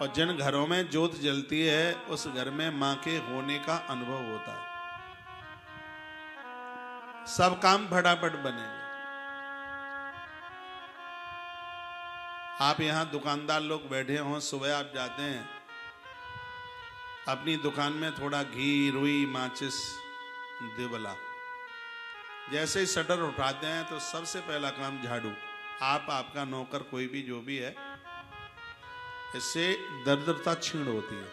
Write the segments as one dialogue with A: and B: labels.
A: और जिन घरों में ज्योत जलती है उस घर में मां के होने का अनुभव होता है। सब काम फटाफट बनेंगे। आप यहां दुकानदार लोग बैठे हों, सुबह आप जाते हैं अपनी दुकान में, थोड़ा घी, रुई, माचिस, दिवला, जैसे ही शटर उठाते हैं तो सबसे पहला काम झाड़ू। आपका नौकर, कोई भी जो भी है, इससे दरिद्रता छीण होती है।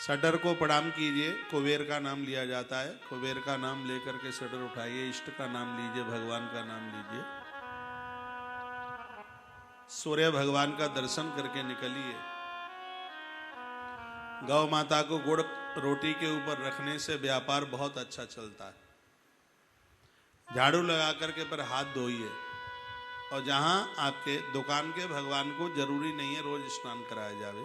A: शटर को प्रणाम कीजिए, कुबेर का नाम लिया जाता है। कुबेर का नाम लेकर के शटर उठाइए, इष्ट का नाम लीजिए, भगवान का नाम लीजिए, सूर्य भगवान का दर्शन करके निकलिए। गौ माता को गुड़ रोटी के ऊपर रखने से व्यापार बहुत अच्छा चलता है। झाड़ू लगा करके पर हाथ धोइए। और जहां आपके दुकान के भगवान को जरूरी नहीं है रोज स्नान कराया जावे,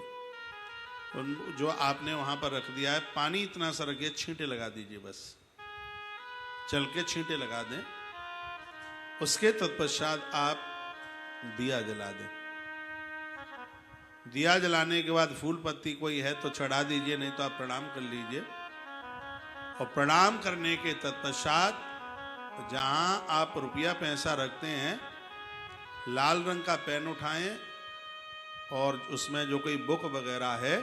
A: जो आपने वहां पर रख दिया है, पानी इतना सा रखिए, छींटे लगा दीजिए, बस चल के छींटे लगा दें। उसके तत्पश्चात आप दिया जला दें। दिया जलाने के बाद फूल पत्ती कोई है तो चढ़ा दीजिए, नहीं तो आप प्रणाम कर लीजिए। और प्रणाम करने के तत्पश्चात जहां आप रुपया पैसा रखते हैं, लाल रंग का पेन उठाएं और उसमें जो कोई बुक वगैरह है,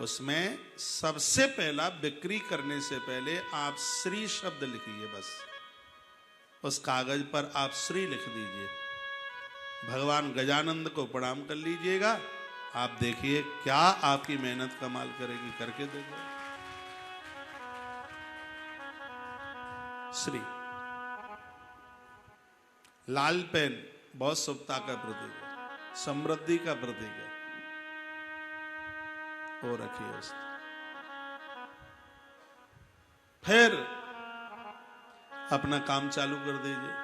A: उसमें सबसे पहला बिक्री करने से पहले आप श्री शब्द लिखिए। बस उस कागज पर आप श्री लिख दीजिए। भगवान गजानंद को प्रणाम कर लीजिएगा। आप देखिए क्या आपकी मेहनत कमाल करेगी, करके देखो। श्री लाल पेन बहुत शुभता का प्रतीक है, समृद्धि का प्रतीक है। वो रखिए उसको। फिर अपना काम चालू कर दीजिए।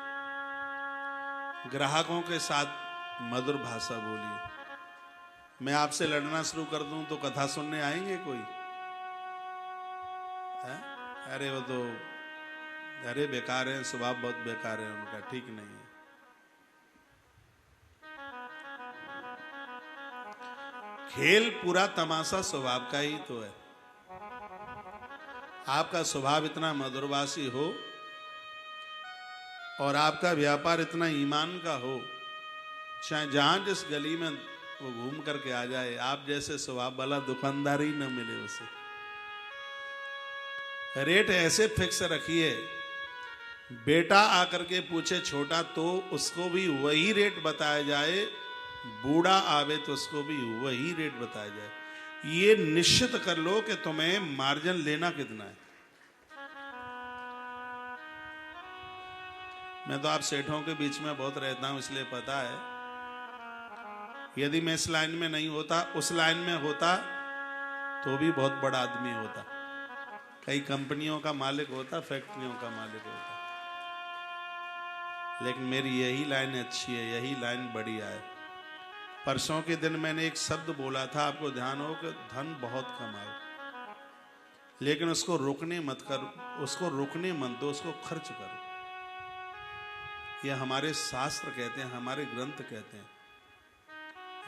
A: ग्राहकों के साथ मधुर भाषा बोलिए। मैं आपसे लड़ना शुरू कर दूं तो कथा सुनने आएंगे कोई? है? अरे वो तो अरे बेकार है, स्वभाव बहुत बेकार है उनका, ठीक नहीं है। खेल पूरा तमाशा स्वभाव का ही तो है। आपका स्वभाव इतना मधुरभाषी हो और आपका व्यापार इतना ईमान का हो, चाहे जहां जिस गली में वो घूम करके आ जाए, आप जैसे स्वभाव वाला दुकानदार ही न मिले उसे। रेट ऐसे फिक्स रखिए, बेटा आकर के पूछे छोटा तो उसको भी वही रेट बताया जाए, बूढ़ा आवे तो उसको भी वही रेट बताया जाए। ये निश्चित कर लो कि तुम्हें मार्जिन लेना कितना है। मैं तो आप सेठों के बीच में बहुत रहता हूं, इसलिए पता है। यदि मैं इस लाइन में नहीं होता, उस लाइन में होता तो भी बहुत बड़ा आदमी होता, कई कंपनियों का मालिक होता, फैक्ट्रियों का मालिक होता। लेकिन मेरी यही लाइन अच्छी है, यही लाइन बढ़िया है। परसों के दिन मैंने एक शब्द बोला था, आपको ध्यान हो कि धन बहुत कमाओ, लेकिन उसको रोकने मत करो, उसको रोकने मत दो, उसको खर्च करो। यह हमारे शास्त्र कहते हैं, हमारे ग्रंथ कहते हैं।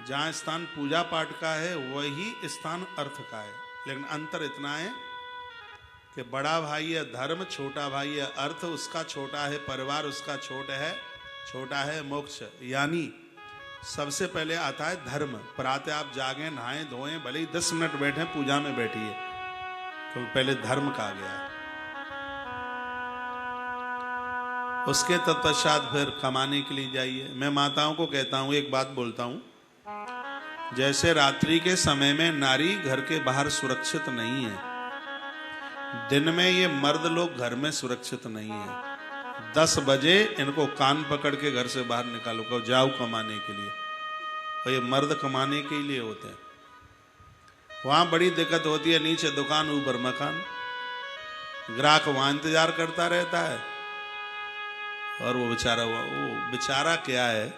A: जहां स्थान पूजा पाठ का है वही स्थान अर्थ का है, लेकिन अंतर इतना है कि बड़ा भाई है धर्म, छोटा भाई है अर्थ। उसका छोटा है परिवार, उसका छोटा है मोक्ष। यानी सबसे पहले आता है धर्म। प्रातः आप जागें, नहाएं धोएं, भले ही 10 मिनट बैठे पूजा में बैठिए, क्योंकि पहले धर्म कहा गया है। उसके तत्पश्चात फिर कमाने के लिए जाइए। मैं माताओं को कहता हूं, एक बात बोलता हूं, जैसे रात्रि के समय में नारी घर के बाहर सुरक्षित नहीं है, दिन में ये मर्द लोग घर में सुरक्षित नहीं है। 10 बजे इनको कान पकड़ के घर से बाहर निकालो, कहो जाओ कमाने के लिए। और ये मर्द कमाने के लिए होते हैं। वहां बड़ी दिक्कत होती है, नीचे दुकान ऊपर मकान, ग्राहक वहां इंतजार करता रहता है और वो बेचारा क्या है,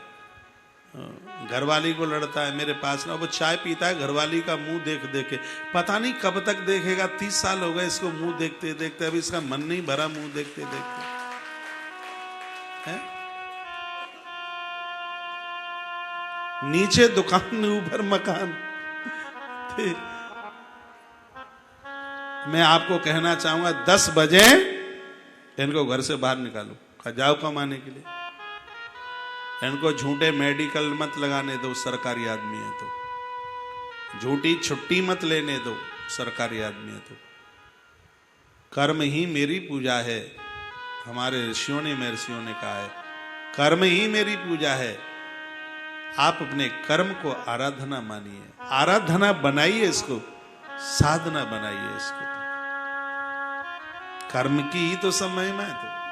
A: घरवाली को लड़ता है। मेरे पास ना वो चाय पीता है, घरवाली का मुंह देख देखे, पता नहीं कब तक देखेगा। 30 साल हो गए इसको मुंह देखते देखते, अभी इसका मन नहीं भरा मुंह देखते देखते है। नीचे दुकान ऊपर मकान। मैं आपको कहना चाहूंगा 10 बजे इनको घर से बाहर निकालो, जाओ कमाने के लिए। इनको झूठे मेडिकल मत लगाने दो, सरकारी आदमी है तो। झूठी छुट्टी मत लेने दो, सरकारी आदमी है तो। कर्म ही मेरी पूजा है, हमारे ऋषियों ने महर्षियों ने कहा है, कर्म ही मेरी पूजा है। आप अपने कर्म को आराधना मानिए, आराधना बनाइए इसको, साधना बनाइए इसको। कर्म की ही तो सब महिमा है तो।